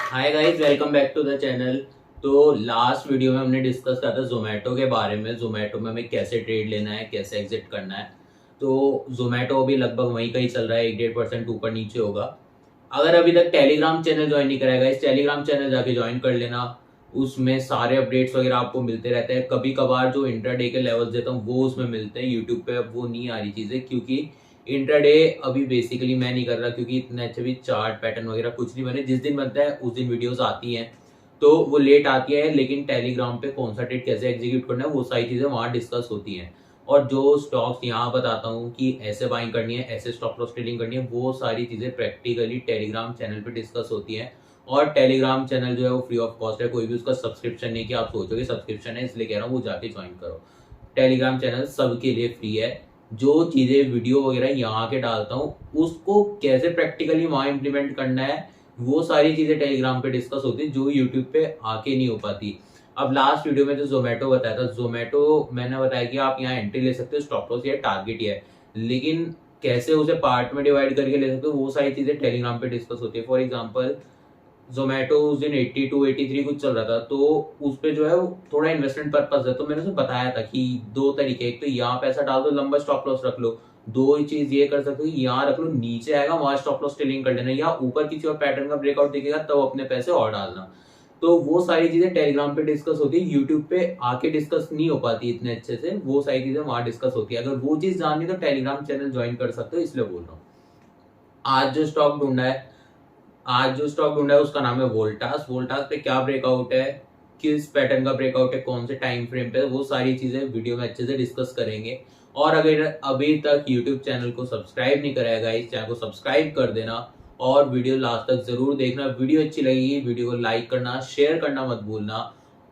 Hi guys, welcome back to the channel. तो last video में हमने डिस्कस करा था जोमेटो के बारे में। जोमेटो में हमें कैसे ट्रेड लेना है, कैसे एग्जिट करना है। तो जोमेटो अभी लगभग वहीं कहीं चल रहा है, 1-1.5% ऊपर नीचे होगा। अगर अभी तक टेलीग्राम चैनल ज्वाइन नहीं कराएगा, इस टेलीग्राम चैनल जाके ज्वाइन कर लेना। उसमें सारे अपडेट्स वगैरह आपको मिलते रहते हैं। कभी कभार जो इंटरडे के लेवल्स देता हूँ वो उसमें मिलते हैं। यूट्यूब पे अब वो नहीं आ रही चीज़ें, क्योंकि इंटरडे अभी बेसिकली मैं नहीं कर रहा, क्योंकि इतने अच्छे भी चार्ट पैटर्न वगैरह कुछ नहीं बने। जिस दिन बनता है उस दिन वीडियोस आती हैं, तो वो लेट आती है। लेकिन टेलीग्राम पे कौन सा ट्रेड कैसे एग्जीक्यूट करना है वो सारी चीज़ें वहाँ डिस्कस होती हैं। और जो स्टॉक्स यहाँ बताता हूँ कि ऐसे बाइंग करनी है, ऐसे स्टॉप लॉस ट्रेडिंग करनी है, वो सारी चीज़ें प्रैक्टिकली टेलीग्राम चैनल पे डिस्कस होती हैं। और टेलीग्राम चैनल जो है वो फ्री ऑफ कॉस्ट है, कोई भी उसका सब्सक्रिप्शन नहीं कि आप सोचोगे सब्सक्रिप्शन है इसलिए कह रहा हूँ, वो जाके ज्वाइन करो। टेलीग्राम चैनल सबके लिए फ्री है। जो चीज़ें वीडियो वगैरह यहाँ के डालता हूँ उसको कैसे प्रैक्टिकली वहाँ इम्प्लीमेंट करना है, वो सारी चीज़ें टेलीग्राम पे डिस्कस होती है, जो यूट्यूब पे आके नहीं हो पाती। अब लास्ट वीडियो में जो जोमेटो बताया था, जोमेटो मैंने बताया कि आप यहाँ एंट्री ले सकते हो, स्टॉप लॉस या टारगेट ही है। लेकिन कैसे उसे पार्ट में डिवाइड करके ले सकते हो वो सारी चीज़ें टेलीग्राम पे डिस्कस होती है। फॉर एग्जाम्पल, जोमेटो उस दिन 82-83 कुछ चल रहा था, तो उस पे जो है वो थोड़ा इन्वेस्टमेंट पर्पज है। तो मैंने उसे बताया था कि दो तरीके, एक तो यहाँ पैसा डाल दो, लंबा स्टॉप लॉस रख लो। दो ही चीज ये कर सकते हो कि यहाँ रख लो, नीचे आएगा वहां स्टॉप लॉस ट्रेडिंग कर लेना, या ऊपर किसी और पैटर्न का ब्रेकआउट दिखेगा तब अपने पैसे और डालना। तो वो सारी चीजें टेलीग्राम पे डिस्कस होती है, यूट्यूब पे आके डिस्कस नहीं हो पाती इतने अच्छे से। वो सारी चीजें वहां डिस्कस होती है। अगर वो चीज जाननी तो टेलीग्राम चैनल ज्वाइन कर सकते हो, इसलिए बोल रहा हूँ। आज जो स्टॉक ढूंढा है आज जो स्टॉक ढूंढा है उसका नाम है वोल्टास। वोल्टास पे क्या ब्रेकआउट है, किस पैटर्न का ब्रेकआउट है, कौन से टाइम फ्रेम पे, वो सारी चीजें वीडियो में अच्छे से डिस्कस करेंगे। और अगर अभी तक यूट्यूब चैनल को सब्सक्राइब नहीं कराएगा, इस चैनल को सब्सक्राइब कर देना। और वीडियो लास्ट तक जरूर देखना। वीडियो अच्छी लगेगी, वीडियो को लाइक करना, शेयर करना मत भूलना।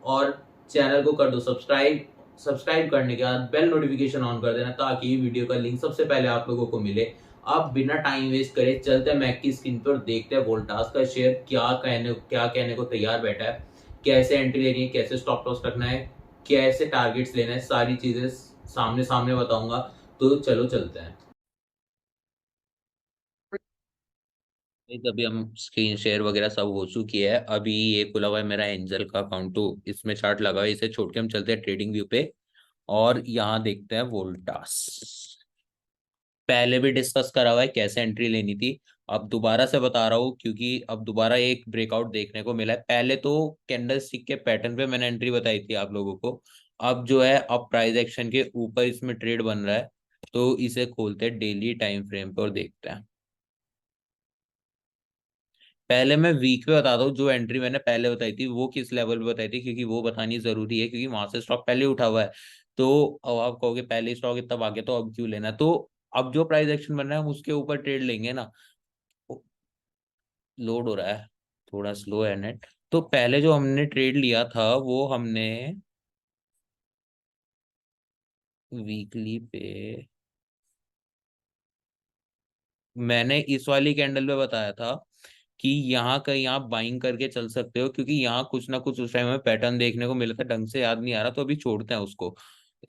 और चैनल को कर दो सब्सक्राइब। सब्सक्राइब करने के बाद बेल नोटिफिकेशन ऑन कर देना, ताकि वीडियो का लिंक सबसे पहले आप लोगों को मिले। आप बिना टाइम वेस्ट करे चलते हैं मैक की स्क्रीन पर और देखते हैं वोल्टास का शेयर क्या कहने को तैयार बैठा है, कैसे एंट्री लेनी है, कैसे स्टॉप लॉस रखना है, कैसे टारगेट्स लेना है, सारी चीजें सामने सामने बताऊंगा। तो चलो चलते हैं। अभी हम स्क्रीन शेयर वगैरह सब हो चुकी है। अभी ये खुला हुआ है मेरा एंजल का अकाउंट, तो इसमें चार्ट लगा है, इसे छोड़ के हम चलते हैं ट्रेडिंग व्यू पे। और यहाँ देखते हैं वोल्टास। पहले भी डिस्कस करा हुआ है कैसे एंट्री लेनी थी। अब दोबारा से बता रहा हूँ, क्योंकि अब दोबारा एक ब्रेकआउट देखने को मिला है। पहले तो कैंडल स्टिक के पैटर्न पे मैंने एंट्री बताई थी आप लोगों को। अब जो है, अब प्राइस एक्शन के ऊपर इसमें ट्रेड बन रहा है। तो इसे खोलते हैं डेली टाइम फ्रेम पे और देखते हैं। पहले मैं वीक पे बताता हूँ, जो एंट्री मैंने पहले बताई थी वो किस लेवल पे बताई थी, क्योंकि वो बतानी जरूरी है, क्योंकि वहां से स्टॉक पहले उठा हुआ है। तो अब आप कहोगे पहले स्टॉक इतना भागे तो अब क्यों लेना। तो अब जो प्राइस एक्शन बन रहा है हम उसके ऊपर ट्रेड लेंगे ना। लोड हो रहा है, थोड़ा स्लो है नेट। तो पहले जो हमने ट्रेड लिया था वो हमने वीकली पे, मैंने इस वाली कैंडल पे बताया था कि यहाँ कहीं आप बाइंग करके चल सकते हो, क्योंकि यहाँ कुछ ना कुछ उस टाइम में पैटर्न देखने को मिला था, ढंग से याद नहीं आ रहा, तो अभी छोड़ते हैं उसको।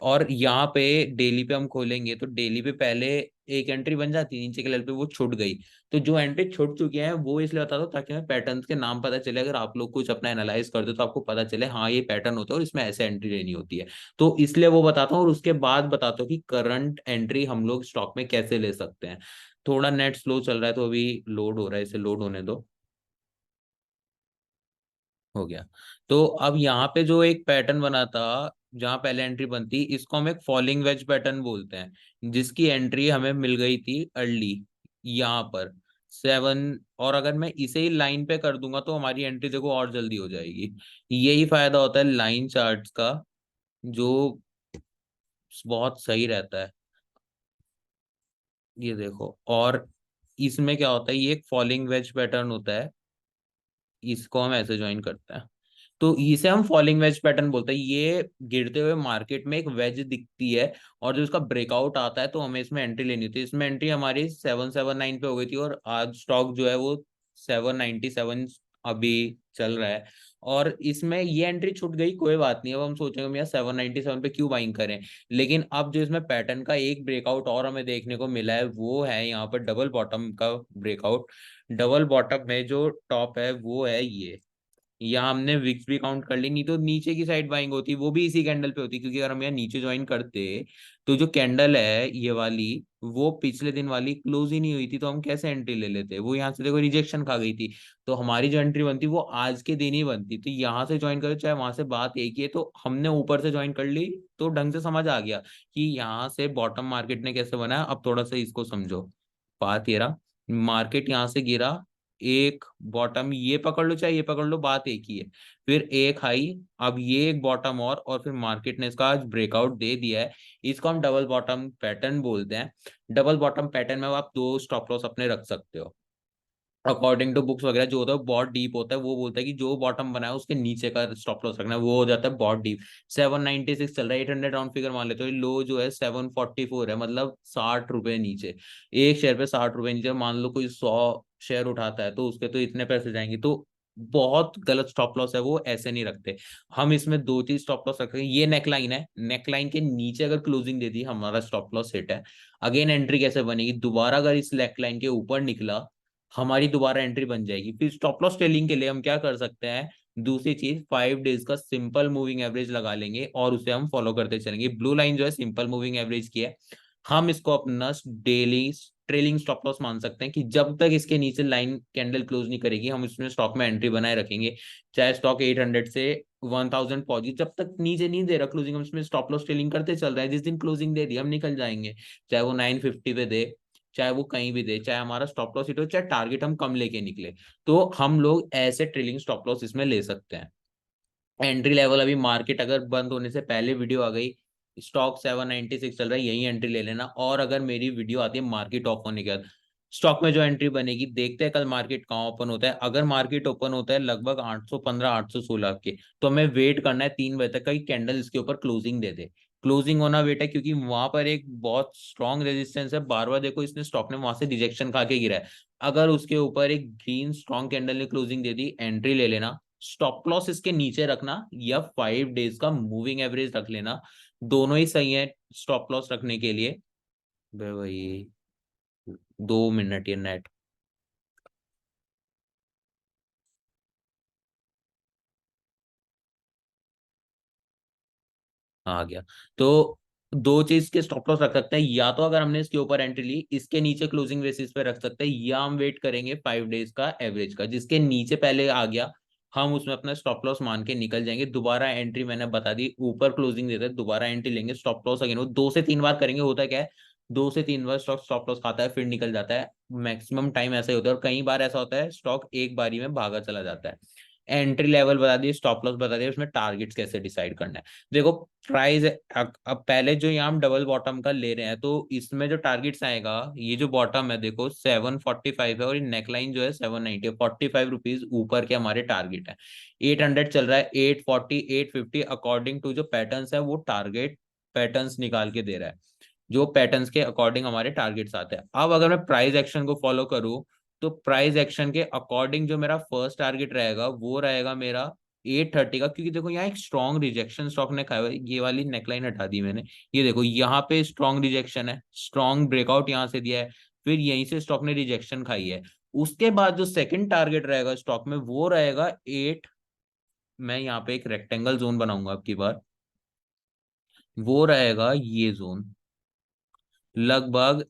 और यहाँ पे डेली पे हम खोलेंगे तो डेली पे पहले एक एंट्री बन जाती है नीचे के लेवल पे, वो छूट गई। तो जो एंट्री छूट चुकी है वो इसलिए बता दो ताकि हमें पैटर्न्स के नाम पता चले। अगर आप लोग कुछ अपना एनालाइज करते हो तो आपको पता चले हाँ ये पैटर्न होता है और इसमें ऐसे एंट्री लेनी होती है। तो इसलिए वो बताता हूँ, और उसके बाद बताता हूँ कि करंट एंट्री हम लोग स्टॉक में कैसे ले सकते हैं। थोड़ा नेट स्लो चल रहा है तो अभी लोड हो रहा है, इसे लोड होने दो। हो गया। तो अब यहाँ पे जो एक पैटर्न बना था, जहां पहले एंट्री बनती, इसको हम एक फॉलिंग वेज पैटर्न बोलते हैं, जिसकी एंट्री हमें मिल गई थी अर्ली यहाँ पर 7। और अगर मैं इसे ही लाइन पे कर दूंगा तो हमारी एंट्री देखो और जल्दी हो जाएगी। यही फायदा होता है लाइन चार्ट्स का, जो बहुत सही रहता है। ये देखो, और इसमें क्या होता है, ये एक फॉलिंग वेज पैटर्न होता है। इसको हम ऐसे ज्वाइन करते हैं, तो इसे हम फॉलिंग वेज पैटर्न बोलते हैं। ये गिरते हुए मार्केट में एक वेज दिखती है, और जो इसका ब्रेकआउट आता है तो हमें इसमें एंट्री लेनी थी। इसमें एंट्री हमारी 779 पे हो गई थी, और आज स्टॉक जो है वो 797 अभी चल रहा है, और इसमें ये एंट्री छूट गई, कोई बात नहीं, अब हम सोचेंगे भैया 797 पे क्यों बाइंग करें। लेकिन अब जो इसमें पैटर्न का एक ब्रेकआउट और हमें देखने को मिला है वो है यहाँ पर डबल बॉटम का ब्रेकआउट। डबल बॉटम में जो टॉप है वो है ये, यहाँ हमने विक्स भी काउंट कर ली, नहीं तो नीचे की साइड बाइंग होती वो भी इसी कैंडल पे होती, क्योंकि अगर हम यहाँ नीचे ज्वाइन करते तो जो कैंडल है ये वाली, वो पिछले दिन वाली क्लोज ही नहीं हुई थी, तो हम कैसे एंट्री ले लेते, वो यहाँ से देखो रिजेक्शन खा गई थी। तो हमारी जो एंट्री बनती वो आज के दिन ही बनती, तो यहाँ से ज्वाइन करो चाहे वहां से, बात एक ही है। तो हमने ऊपर से ज्वाइन कर ली तो ढंग से समझ आ गया कि यहाँ से बॉटम मार्केट ने कैसे बनाया। अब थोड़ा सा इसको समझो, बात ये रहा, मार्केट यहाँ से गिरा, एक बॉटम ये पकड़ लो चाहे ये पकड़ लो, बात एक ही है, फिर एक हाई, अब ये एक बॉटम और फिर मार्केट ने इसका आज ब्रेकआउट दे दिया है। इसको हम डबल बॉटम पैटर्न बोलते हैं। डबल बॉटम पैटर्न में आप दो स्टॉप लॉस अपने रख सकते हो। अकॉर्डिंग टू बुक्स वगैरह जो होता है बहुत डीप होता है, वो बोलता है कि जो बॉटम बना है उसके नीचे का स्टॉप लॉस रखना है, वो हो जाता है बहुत डीप। 796 चल रहा है, 800 राउंड फिगर मान लेते हो, लो जो है 744 है, मतलब 60 रुपए नीचे, एक शेयर पे 60 रुपए नीचे। मान लो कोई 100 शेयर उठाता है तो उसके तो इतने पैसे जाएंगे, तो बहुत गलत स्टॉप लॉस है, वो ऐसे नहीं रखते। हम इसमें दो चीज स्टॉप लॉस रखेंगे, ये नेकलाइन है, नेकलाइन के नीचे अगर क्लोजिंग दे दी हमारा स्टॉप लॉस हिट है। अगेन एंट्री कैसे बनेगी, दोबारा अगर इस नेकलाइन के ऊपर निकला हमारी दोबारा एंट्री बन जाएगी। फिर स्टॉप लॉस टेलिंग के लिए हम क्या कर सकते हैं, दूसरी चीज 5 डेज का सिंपल मूविंग एवरेज लगा लेंगे और उसे हम फॉलो करते चलेंगे। ब्लू लाइन जो है सिंपल मूविंग एवरेज की है, हम इसको अपना डेली ट्रेलिंग स्टॉप लॉस मान सकते हैं कि जब तक इसके नीचे लाइन कैंडल क्लोज नहीं करेगी हम इसमें स्टॉक में एंट्री बनाए रखेंगे। चाहे स्टॉक 800 से 1000 पहुंची, जब तक नीचे नहीं दे रहा क्लोजिंग, हम इसमें स्टॉप लॉस ट्रेलिंग करते चल रहे हैं। जिस दिन क्लोजिंग दे दी हम निकल जाएंगे, चाहे वो 950 पे दे, चाहे वो कहीं भी दे, चाहे हमारा स्टॉप लॉस हिट हो, चाहे टारगेट हम कम लेके निकले, तो हम लोग ऐसे ट्रेलिंग स्टॉप लॉस इसमें ले सकते हैं। एंट्री लेवल अभी मार्केट अगर बंद होने से पहले वीडियो आ गई, स्टॉक 796 चल रहा है, यही एंट्री ले लेना। और अगर मेरी वीडियो आती है मार्केट ऑफ होने के बाद, स्टॉक में जो एंट्री बनेगी, देखते हैं कल मार्केट कहाँ ओपन होता है। अगर मार्केट ओपन होता है लगभग 815 816 के, तो हमें वेट करना है 3 बजे तक का कैंडल इसके ऊपर क्लोजिंग दे दे। क्लोजिंग होना वेट है, क्योंकि वहां पर एक बहुत स्ट्रॉन्ग रेजिस्टेंस है, बार बार देखो इसने स्टॉक ने वहां से रिजेक्शन खा के गिरा है। अगर उसके ऊपर एक ग्रीन स्ट्रॉन्ग कैंडल ने क्लोजिंग दे दी, एंट्री ले लेना। स्टॉप लॉस इसके नीचे रखना या 5 डेज का मूविंग एवरेज रख लेना, दोनों ही सही है स्टॉप लॉस रखने के लिए। भाई 2 मिनट ये नेट आ गया। तो दो चीज के स्टॉप लॉस रख सकते हैं, या तो अगर हमने इसके ऊपर एंट्री ली इसके नीचे क्लोजिंग बेसिस पे रख सकते हैं, या हम वेट करेंगे 5 डेज का एवरेज का, जिसके नीचे पहले आ गया हम उसमें अपना स्टॉप लॉस मान के निकल जाएंगे। दोबारा एंट्री मैंने बता दी, ऊपर क्लोजिंग देते हैं दोबारा एंट्री लेंगे, स्टॉप लॉस अगेन वो 2 से 3 बार करेंगे। होता क्या है, 2 से 3 बार स्टॉक स्टॉप लॉस खाता है फिर निकल जाता है, मैक्सिमम टाइम ऐसा ही होता है। और कई बार ऐसा होता है स्टॉक एक बारी में भागा चला जाता है। एंट्री लेवल बता दिए, स्टॉप लॉस बता दिए, उसमें टारगेट्स कैसे डिसाइड करना है। देखो प्राइस, अब पहले जो यहाँ हम डबल बॉटम का ले रहे हैं तो इसमें जो टारगेट्स आएगा, ये जो बॉटम है देखो 745 है, और ये नेकलाइन जो है 790, 45 रुपीज ऊपर के हमारे टारगेट है। 800 चल रहा है, 840 850 अकॉर्डिंग टू जो पैटर्न्स है वो टारगेट पैटर्न्स निकाल के दे रहा है, जो पैटर्न्स के अकॉर्डिंग हमारे टारगेट्स आते हैं। अब अगर मैं प्राइस एक्शन को फॉलो करूं, तो प्राइस एक्शन के अकॉर्डिंग जो मेरा फर्स्ट टारगेट रहेगा वो रहेगा मेरा 830 का, क्योंकि देखो यहाँ एक स्ट्रॉन्ग रिजेक्शन स्टॉक ने खाया हुआ है। ये वाली नेकलाइन हटा दी मैंने, ये देखो यहाँ पे स्ट्रॉन्ग रिजेक्शन है, स्ट्रॉन्ग ब्रेकआउट यहाँ से दिया है, फिर यहीं से स्टॉक ने रिजेक्शन खाई है। उसके बाद जो सेकंड टारगेट रहेगा स्टॉक में वो रहेगा 8, मैं यहाँ पे एक रेक्टेंगल जोन बनाऊंगा आपकी बार, वो रहेगा ये जोन, लगभग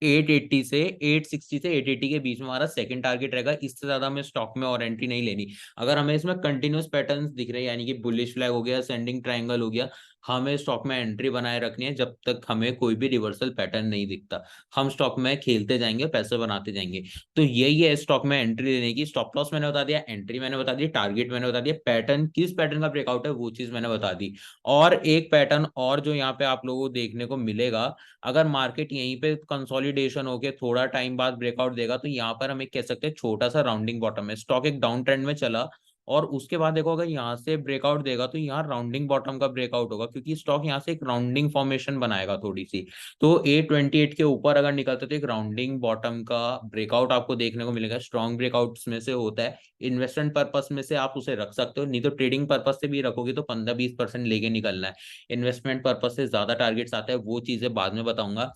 880 से 860 से 880 के बीच में हमारा सेकंड टारगेट रहेगा। इससे ज्यादा हमें स्टॉक में और एंट्री नहीं लेनी। अगर हमें इसमें कंटिन्यूस पैटर्न्स दिख रहे हैं, यानी कि बुलिश फ्लैग हो गया, सेंडिंग ट्रायंगल हो गया, हमें स्टॉक में एंट्री बनाए रखनी है जब तक हमें कोई भी रिवर्सल पैटर्न नहीं दिखता। हम स्टॉक में खेलते जाएंगे, पैसे बनाते जाएंगे। तो यही है स्टॉक में एंट्री लेने की। स्टॉप लॉस मैंने बता दिया, एंट्री मैंने बता दी, टारगेट मैंने बता दिया, पैटर्न किस पैटर्न का ब्रेकआउट है वो चीज मैंने बता दी। और एक पैटर्न और जो यहाँ पे आप लोगों को देखने को मिलेगा, अगर मार्केट यहीं पे कंसोलिडेशन होके थोड़ा टाइम बाद ब्रेकआउट देगा तो यहाँ पर हम एक कह सकते हैं छोटा सा राउंडिंग बॉटम है। स्टॉक एक डाउन ट्रेंड में चला, और उसके बाद देखो अगर यहाँ से ब्रेकआउट देगा तो यहाँ राउंडिंग बॉटम का ब्रेकआउट होगा, क्योंकि स्टॉक यहाँ से एक राउंडिंग फॉर्मेशन बनाएगा थोड़ी सी। तो 828 के ऊपर अगर निकलता है तो एक राउंडिंग बॉटम का ब्रेकआउट आपको देखने को मिलेगा। स्ट्रॉन्ग ब्रेकआउट्स में से होता है। इन्वेस्टमेंट पर्पस में से आप उसे रख सकते हो, नहीं तो ट्रेडिंग पर्पस से भी रखोगे तो 15-20% लेके निकलना है। इन्वेस्टमेंट पर्पस से ज्यादा टारगेट्स आता है, वो चीजें बाद में बताऊंगा।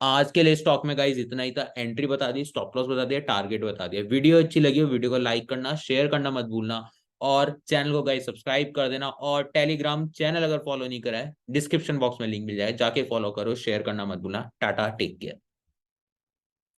आज के लिए स्टॉक में गाइज इतना ही था। एंट्री बता दी, स्टॉप लॉस बता दिया, टारगेट बता दिया। वीडियो अच्छी लगी हो वीडियो को लाइक करना, शेयर करना मत भूलना, और चैनल को गाइज सब्सक्राइब कर देना। और टेलीग्राम चैनल अगर फॉलो नहीं करा है, डिस्क्रिप्शन बॉक्स में लिंक मिल जाए, जाके फॉलो करो, शेयर करना मत भूलना। Tata, take care.